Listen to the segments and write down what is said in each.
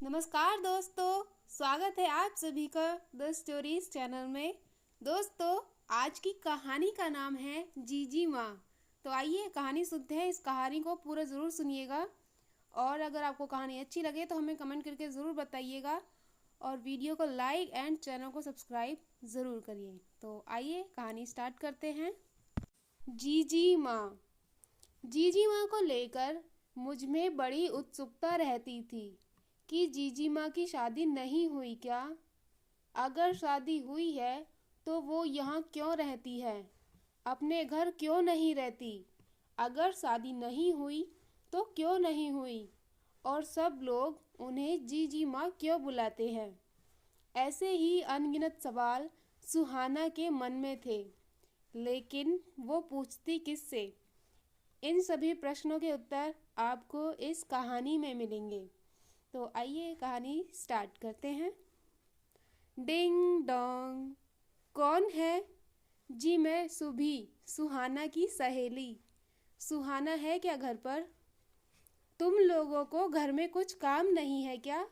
नमस्कार दोस्तों, स्वागत है आप सभी का द स्टोरीज चैनल में। दोस्तों, आज की कहानी का नाम है जीजी माँ। तो आइए कहानी सुनते हैं। इस कहानी को पूरा ज़रूर सुनिएगा और अगर आपको कहानी अच्छी लगे तो हमें कमेंट करके ज़रूर बताइएगा और वीडियो को लाइक एंड चैनल को सब्सक्राइब ज़रूर करिए। तो आइए कहानी स्टार्ट करते हैं। जीजी माँ। जीजी माँ को लेकर मुझ में बड़ी उत्सुकता रहती थी कि जीजी माँ की शादी नहीं हुई क्या? अगर शादी हुई है तो वो यहाँ क्यों रहती है? अपने घर क्यों नहीं रहती? अगर शादी नहीं हुई तो क्यों नहीं हुई? और सब लोग उन्हें जीजी माँ क्यों बुलाते हैं? ऐसे ही अनगिनत सवाल सुहाना के मन में थे, लेकिन वो पूछती किससे? इन सभी प्रश्नों के उत्तर आपको इस कहानी में मिलेंगे। तो आइए कहानी स्टार्ट करते हैं। Ding dong. कौन है? जी मैं सुभी, सुहाना की सहेली। सुहाना है क्या घर पर? तुम लोगों को घर में कुछ काम नहीं है क्या,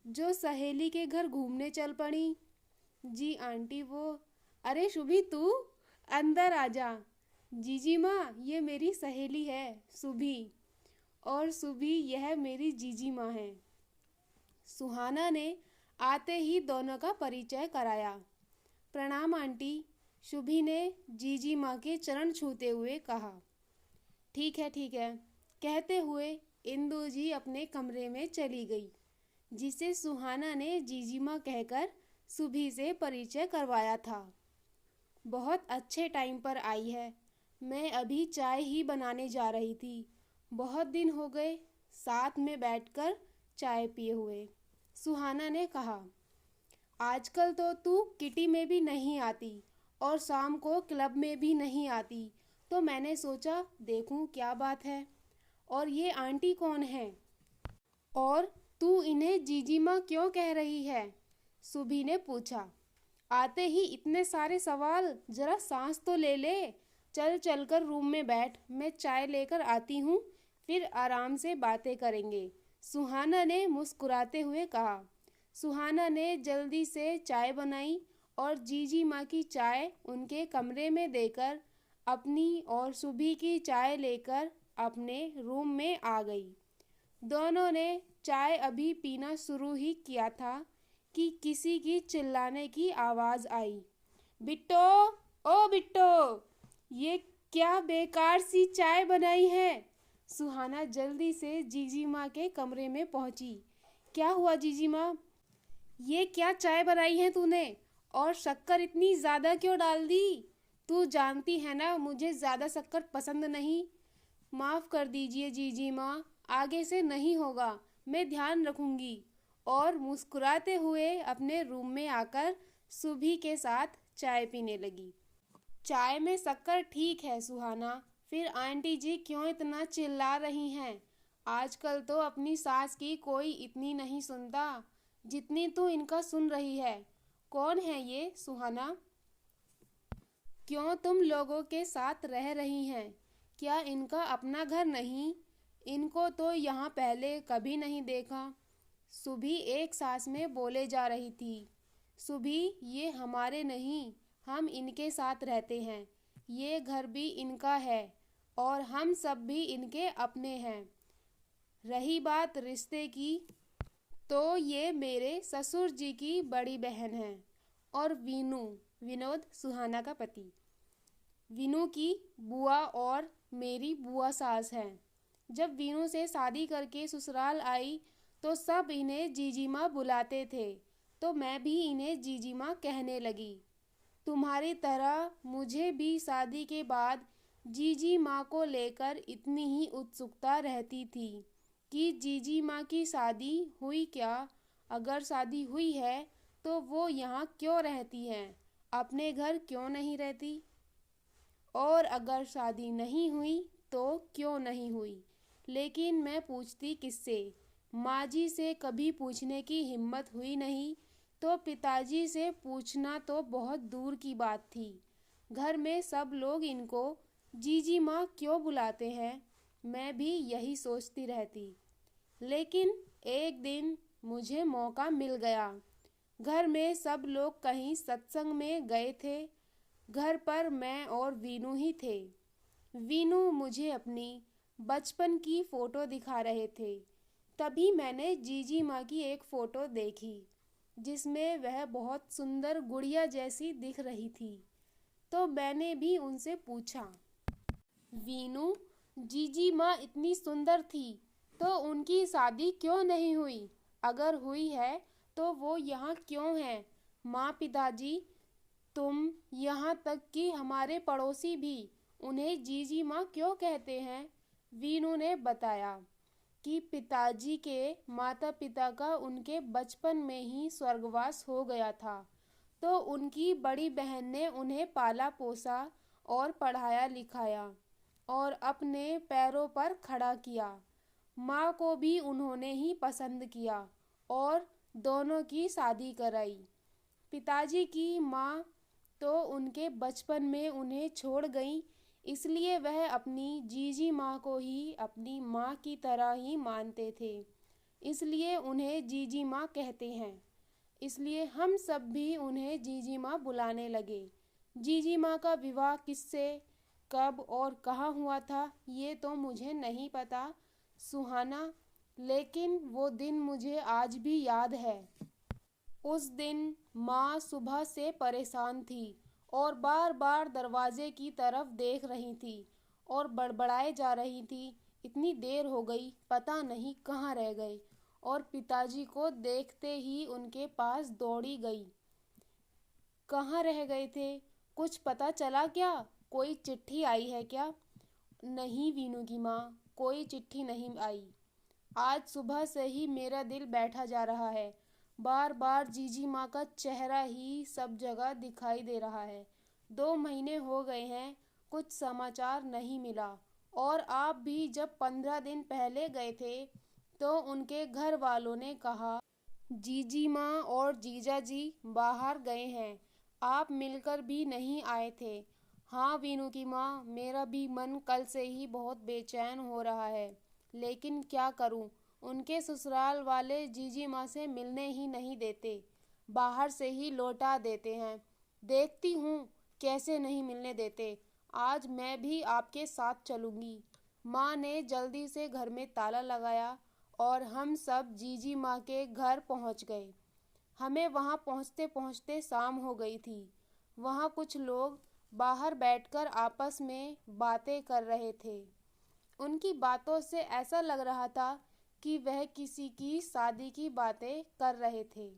जो सहेली के घर घूमने चल पड़ी? जी आंटी वो। अरे शुभी तू अंदर आ जा। जीजी माँ, ये मेरी सहेली है सुभी, और सुभी यह मेरी जीजी माँ है। सुहाना ने आते ही दोनों का परिचय कराया। प्रणाम आंटी, शुभी ने जीजी माँ के चरण छूते हुए कहा। ठीक है कहते हुए इंदु जी अपने कमरे में चली गई, जिसे सुहाना ने जीजी माँ कहकर सुभी से परिचय करवाया था। बहुत अच्छे टाइम पर आई है। मैं अभी चाय ही बनाने जा रही थी। बहुत दिन हो गए साथ में बैठकर चाय पिए हुए। सुहाना ने कहा, आजकल तो तू किटी में भी नहीं आती और शाम को क्लब में भी नहीं आती, तो मैंने सोचा देखूं क्या बात है। और ये आंटी कौन है? और तू इन्हें जीजी माँ क्यों कह रही है? सुभी ने पूछा। आते ही इतने सारे सवाल, जरा सांस तो ले ले। चल चलकर रूम में बैठ, मैं चाय लेकर आती हूँ, फिर आराम से बातें करेंगे, सुहाना ने मुस्कुराते हुए कहा। सुहाना ने जल्दी से चाय बनाई और जीजी माँ की चाय उनके कमरे में देकर अपनी और सुभी की चाय लेकर अपने रूम में आ गई। दोनों ने चाय अभी पीना शुरू ही किया था कि किसी की चिल्लाने की आवाज़ आई। बिट्टो, ओ बिट्टो, ये क्या बेकार सी चाय बनाई है? सुहाना जल्दी से जीजी माँ के कमरे में पहुंची। क्या हुआ जीजी माँ? ये क्या चाय बनाई है तूने, और शक्कर इतनी ज़्यादा क्यों डाल दी? तू जानती है ना मुझे ज़्यादा शक्कर पसंद नहीं। माफ़ कर दीजिए जीजी माँ, आगे से नहीं होगा, मैं ध्यान रखूँगी। और मुस्कुराते हुए अपने रूम में आकर सुभी के साथ चाय पीने लगी। चाय में शक्कर ठीक है सुहाना, फिर आंटी जी क्यों इतना चिल्ला रही हैं? आजकल तो अपनी सास की कोई इतनी नहीं सुनता जितनी तू इनका सुन रही है। कौन है ये सुहाना? क्यों तुम लोगों के साथ रह रही हैं? क्या इनका अपना घर नहीं? इनको तो यहाँ पहले कभी नहीं देखा। सुभी एक सांस में बोले जा रही थी। सुभी, ये हमारे नहीं, हम इनके साथ रहते हैं। ये घर भी इनका है और हम सब भी इनके अपने हैं। रही बात रिश्ते की, तो ये मेरे ससुर जी की बड़ी बहन है। और वीनू, विनोद सुहाना का पति, वीनू की बुआ और मेरी बुआ सास है। जब वीनू से शादी करके ससुराल आई तो सब इन्हें जीजी माँ बुलाते थे, तो मैं भी इन्हें जीजी माँ कहने लगी। तुम्हारी तरह मुझे भी शादी के बाद जीजी माँ को लेकर इतनी ही उत्सुकता रहती थी कि जीजी माँ की शादी हुई क्या? अगर शादी हुई है तो वो यहाँ क्यों रहती हैं? अपने घर क्यों नहीं रहती? और अगर शादी नहीं हुई तो क्यों नहीं हुई? लेकिन मैं पूछती किससे? माँ जी से कभी पूछने की हिम्मत हुई नहीं, तो पिताजी से पूछना तो बहुत दूर की बात थी। घर में सब लोग इनको जीजी माँ क्यों बुलाते हैं? मैं भी यही सोचती रहती। लेकिन एक दिन मुझे मौका मिल गया। घर में सब लोग कहीं सत्संग में गए थे। घर पर मैं और वीनू ही थे। वीनू मुझे अपनी बचपन की फ़ोटो दिखा रहे थे। तभी मैंने जीजी माँ की एक फ़ोटो देखी जिसमें वह बहुत सुंदर गुड़िया जैसी दिख रही थी। तो मैंने भी उनसे पूछा, वीनू, जीजी माँ इतनी सुंदर थी तो उनकी शादी क्यों नहीं हुई? अगर हुई है तो वो यहाँ क्यों है? माँ, पिताजी, तुम यहाँ तक कि हमारे पड़ोसी भी उन्हें जीजी माँ क्यों कहते हैं? वीनू ने बताया कि पिताजी के माता पिता का उनके बचपन में ही स्वर्गवास हो गया था, तो उनकी बड़ी बहन ने उन्हें पाला पोसा और पढ़ाया लिखाया और अपने पैरों पर खड़ा किया। माँ को भी उन्होंने ही पसंद किया और दोनों की शादी कराई। पिताजी की माँ तो उनके बचपन में उन्हें छोड़ गई, इसलिए वह अपनी जीजी माँ को ही अपनी माँ की तरह ही मानते थे, इसलिए उन्हें जीजी माँ कहते हैं। इसलिए हम सब भी उन्हें जीजी माँ बुलाने लगे। जीजी माँ का विवाह किससे, कब और कहाँ हुआ था ये तो मुझे नहीं पता सुहाना, लेकिन वो दिन मुझे आज भी याद है। उस दिन माँ सुबह से परेशान थी और बार बार दरवाजे की तरफ देख रही थी और बड़बड़ाए जा रही थी, इतनी देर हो गई, पता नहीं कहाँ रह गए। और पिताजी को देखते ही उनके पास दौड़ी गई। कहाँ रह गए थे? कुछ पता चला क्या? कोई चिट्ठी आई है क्या? नहीं वीनू की माँ, कोई चिट्ठी नहीं आई। आज सुबह से ही मेरा दिल बैठा जा रहा है। बार बार जीजी माँ का चेहरा ही सब जगह दिखाई दे रहा है। 2 महीने हो गए हैं, कुछ समाचार नहीं मिला। और आप भी जब 15 दिन पहले गए थे तो उनके घर वालों ने कहा जीजी माँ और जीजा जी बाहर गए हैं, आप मिलकर भी नहीं आए थे। हाँ वीनू की माँ, मेरा भी मन कल से ही बहुत बेचैन हो रहा है, लेकिन क्या करूँ, उनके ससुराल वाले जीजी माँ से मिलने ही नहीं देते, बाहर से ही लौटा देते हैं। देखती हूँ कैसे नहीं मिलने देते। आज मैं भी आपके साथ चलूँगी। माँ ने जल्दी से घर में ताला लगाया और हम सब जीजी माँ के घर पहुँच गए। हमें वहाँ पहुँचते पहुँचते शाम हो गई थी। वहाँ कुछ लोग बाहर बैठकर आपस में बातें कर रहे थे। उनकी बातों से ऐसा लग रहा था कि वह किसी की शादी की बातें कर रहे थे।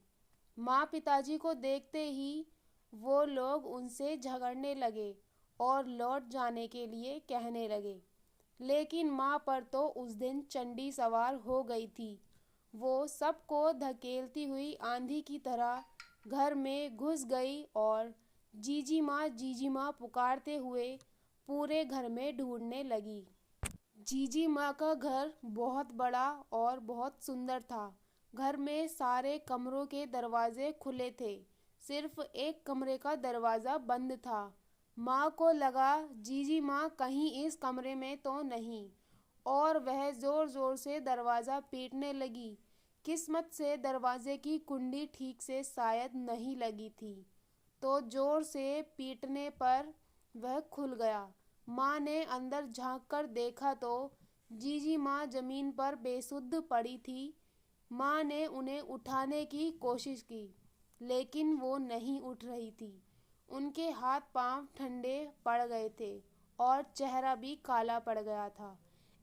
माँ पिताजी को देखते ही वो लोग उनसे झगड़ने लगे और लौट जाने के लिए कहने लगे। लेकिन माँ पर तो उस दिन चंडी सवार हो गई थी। वो सबको धकेलती हुई आंधी की तरह घर में घुस गई और जीजी माँ पुकारते हुए पूरे घर में ढूंढने लगी। जीजी माँ का घर बहुत बड़ा और बहुत सुंदर था। घर में सारे कमरों के दरवाजे खुले थे, सिर्फ एक कमरे का दरवाज़ा बंद था। माँ को लगा जीजी माँ कहीं इस कमरे में तो नहीं, और वह ज़ोर ज़ोर से दरवाज़ा पीटने लगी। किस्मत से दरवाजे की कुंडी ठीक से शायद नहीं लगी थी, तो ज़ोर से पीटने पर वह खुल गया। माँ ने अंदर झांककर देखा तो जीजी माँ जमीन पर बेसुध पड़ी थी। माँ ने उन्हें उठाने की कोशिश की, लेकिन वो नहीं उठ रही थी। उनके हाथ पांव ठंडे पड़ गए थे और चेहरा भी काला पड़ गया था।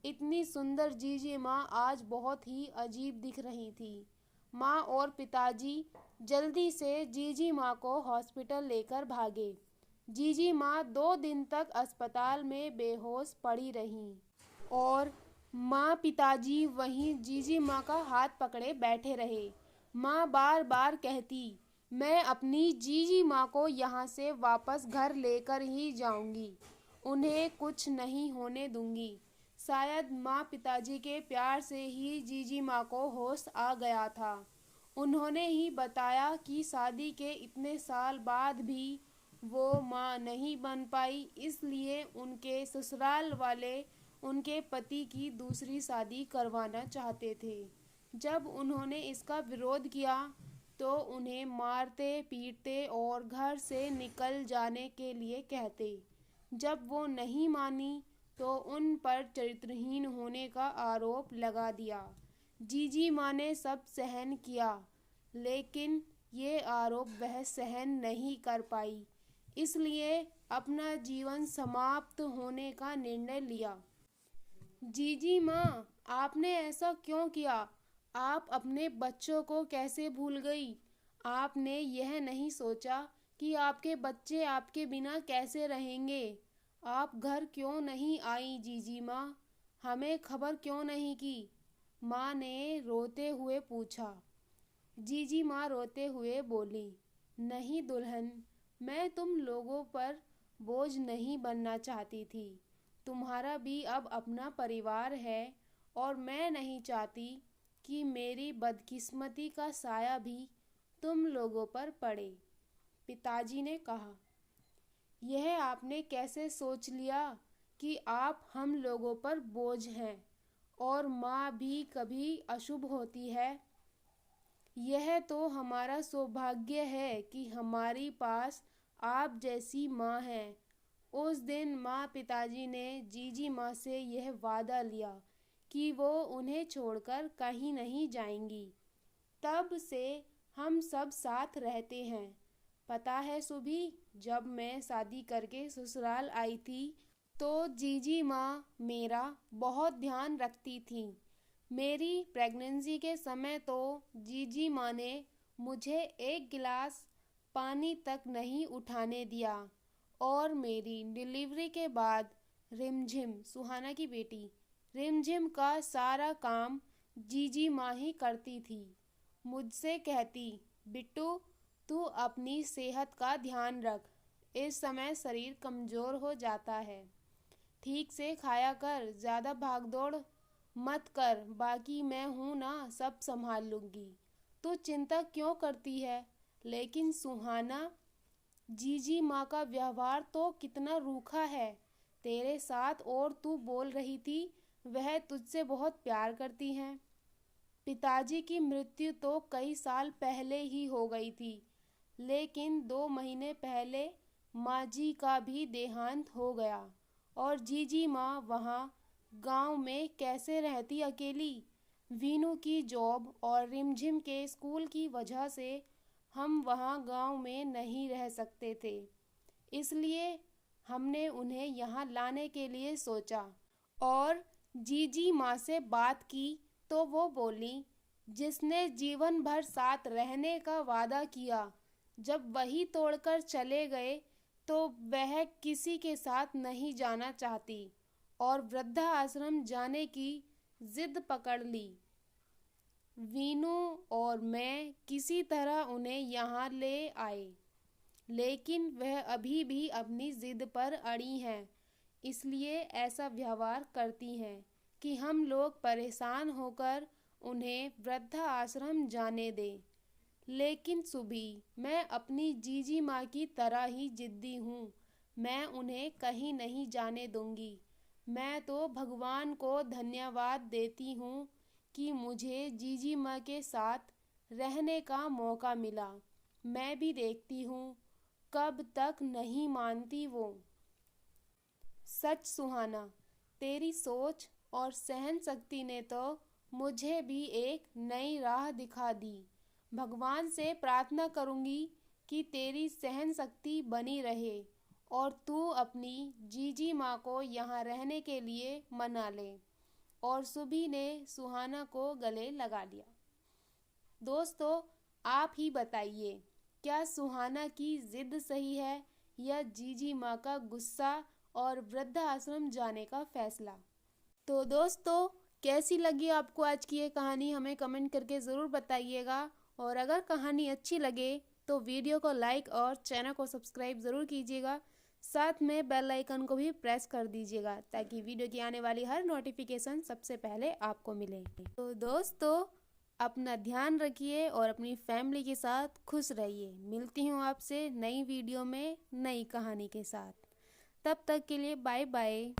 इतनी सुंदर जीजी माँ आज बहुत ही अजीब दिख रही थी। माँ और पिताजी जल्दी से जीजी माँ को हॉस्पिटल लेकर भागे। जीजी माँ 2 दिन तक अस्पताल में बेहोश पड़ी रहीं और माँ पिताजी वहीं जीजी माँ का हाथ पकड़े बैठे रहे। माँ बार बार कहती, मैं अपनी जीजी माँ को यहाँ से वापस घर लेकर ही जाऊँगी, उन्हें कुछ नहीं होने दूँगी। शायद माँ पिताजी के प्यार से ही जीजी माँ को होश आ गया था। उन्होंने ही बताया कि शादी के इतने साल बाद भी वो माँ नहीं बन पाई, इसलिए उनके ससुराल वाले उनके पति की दूसरी शादी करवाना चाहते थे। जब उन्होंने इसका विरोध किया तो उन्हें मारते पीटते और घर से निकल जाने के लिए कहते। जब वो नहीं मानी तो उन पर चरित्रहीन होने का आरोप लगा दिया। जीजी माँ ने सब सहन किया, लेकिन ये आरोप वह सहन नहीं कर पाई, इसलिए अपना जीवन समाप्त होने का निर्णय लिया। जीजी माँ, आपने ऐसा क्यों किया? आप अपने बच्चों को कैसे भूल गई? आपने यह नहीं सोचा कि आपके बच्चे आपके बिना कैसे रहेंगे? आप घर क्यों नहीं आई जीजी माँ? हमें खबर क्यों नहीं की? माँ ने रोते हुए पूछा। जीजी माँ रोते हुए बोली, नहीं दुल्हन, मैं तुम लोगों पर बोझ नहीं बनना चाहती थी। तुम्हारा भी अब अपना परिवार है और मैं नहीं चाहती कि मेरी बदकिस्मती का साया भी तुम लोगों पर पड़े। पिताजी ने कहा, यह आपने कैसे सोच लिया कि आप हम लोगों पर बोझ हैं और माँ भी कभी अशुभ होती है? यह तो हमारा सौभाग्य है कि हमारी पास आप जैसी माँ है। उस दिन माँ पिताजी ने जीजी माँ से यह वादा लिया कि वो उन्हें छोड़कर कहीं नहीं जाएंगी। तब से हम सब साथ रहते हैं। पता है सुभी, जब मैं शादी करके ससुराल आई थी तो जीजी माँ मेरा बहुत ध्यान रखती थी। मेरी प्रेगनेंसी के समय तो जीजी माँ ने मुझे एक गिलास पानी तक नहीं उठाने दिया और मेरी डिलीवरी के बाद रिमझिम, सुहाना की बेटी, रिमझिम का सारा काम जीजी माँ ही करती थी। मुझसे कहती, बिट्टू तू अपनी सेहत का ध्यान रख, इस समय शरीर कमज़ोर हो जाता है, ठीक से खाया कर, ज़्यादा भागदौड़ मत कर, बाकी मैं हूँ ना, सब संभाल लूँगी, तू चिंता क्यों करती है? लेकिन सुहाना, जीजी माँ का व्यवहार तो कितना रूखा है तेरे साथ, और तू बोल रही थी वह तुझसे बहुत प्यार करती हैं। पिताजी की मृत्यु तो कई साल पहले ही हो गई थी, लेकिन 2 महीने पहले माँ जी का भी देहांत हो गया और जीजी माँ वहाँ गांव में कैसे रहती अकेली। वीनू की जॉब और रिमझिम के स्कूल की वजह से हम वहाँ गांव में नहीं रह सकते थे, इसलिए हमने उन्हें यहाँ लाने के लिए सोचा। और जीजी माँ से बात की तो वो बोली, जिसने जीवन भर साथ रहने का वादा किया, जब वही तोड़कर चले गए तो वह किसी के साथ नहीं जाना चाहती और वृद्धा आश्रम जाने की जिद पकड़ ली। वीनू और मैं किसी तरह उन्हें यहाँ ले आए, लेकिन वह अभी भी अपनी जिद पर अड़ी हैं, इसलिए ऐसा व्यवहार करती हैं कि हम लोग परेशान होकर उन्हें वृद्धा आश्रम जाने दें। लेकिन सुबी, मैं अपनी जीजी माँ की तरह ही जिद्दी हूँ, मैं उन्हें कहीं नहीं जाने दूंगी। मैं तो भगवान को धन्यवाद देती हूँ कि मुझे जीजी माँ के साथ रहने का मौका मिला। मैं भी देखती हूँ कब तक नहीं मानती वो। सच सुहाना, तेरी सोच और सहन शक्ति ने तो मुझे भी एक नई राह दिखा दी। भगवान से प्रार्थना करूँगी कि तेरी सहन शक्ति बनी रहे और तू अपनी जीजी माँ को यहाँ रहने के लिए मना ले। और सुबी ने सुहाना को गले लगा लिया। दोस्तों, आप ही बताइए, क्या सुहाना की जिद सही है या जीजी माँ का गुस्सा और वृद्धा आश्रम जाने का फैसला? तो दोस्तों, कैसी लगी आपको आज की ये कहानी, हमें कमेंट करके ज़रूर बताइएगा। और अगर कहानी अच्छी लगे तो वीडियो को लाइक और चैनल को सब्सक्राइब ज़रूर कीजिएगा। साथ में बेल आइकन को भी प्रेस कर दीजिएगा ताकि वीडियो की आने वाली हर नोटिफिकेशन सबसे पहले आपको मिले। तो दोस्तों, अपना ध्यान रखिए और अपनी फैमिली के साथ खुश रहिए। मिलती हूँ आपसे नई वीडियो में नई कहानी के साथ। तब तक के लिए बाय बाय।